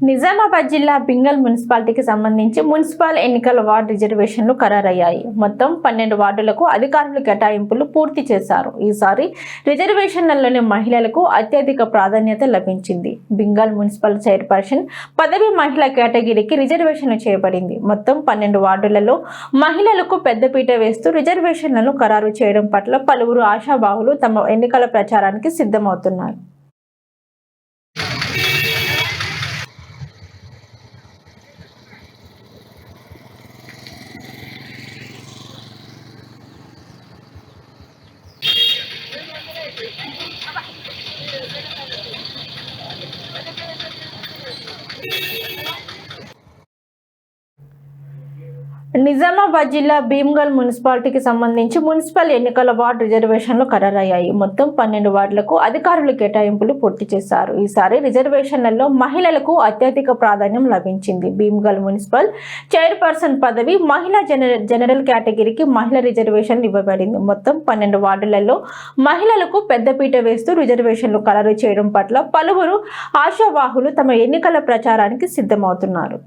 నిజామాబాద్ జిల్లా బింగల్ మున్సిపాలిటీకి సంబంధించి మున్సిపల్ ఎన్నికల వార్డు రిజర్వేషన్లు ఖరారయ్యాయి. మొత్తం 12 వార్డులకు అధికారులు కేటాయింపులు పూర్తి చేశారు. ఈసారి రిజర్వేషన్లలోని మహిళలకు అత్యధిక ప్రాధాన్యత లభించింది. బింగల్ మున్సిపల్ చైర్పర్సన్ పదవి మహిళా కేటగిరీకి రిజర్వేషన్లు చేయబడింది. మొత్తం 12 వార్డులలో మహిళలకు పెద్దపీట వేస్తూ రిజర్వేషన్లను ఖరారు చేయడం పట్ల పలువురు ఆశావాహులు తమ ఎన్నికల ప్రచారానికి సిద్ధమవుతున్నారు. నిజామాబాద్ జిల్లా భీమ్గల్ మున్సిపాలిటీకి సంబంధించి మున్సిపల్ ఎన్నికల వార్డు రిజర్వేషన్లు ఖరారయ్యాయి. మొత్తం 12 వార్డులకు అధికారులు కేటాయింపులు పూర్తి చేశారు. ఈసారి రిజర్వేషన్లలో మహిళలకు అత్యధిక ప్రాధాన్యం లభించింది. భీమ్గల్ మున్సిపల్ చైర్పర్సన్ పదవి మహిళా జనరల్ కేటగిరీకి మహిళా రిజర్వేషన్ ఇవ్వబడింది. మొత్తం 12 వార్డులలో మహిళలకు పెద్దపీట వేస్తూ రిజర్వేషన్లు ఖరారు చేయడం పట్ల పలువురు ఆశావాహులు తమ ఎన్నికల ప్రచారానికి సిద్ధమవుతున్నారు.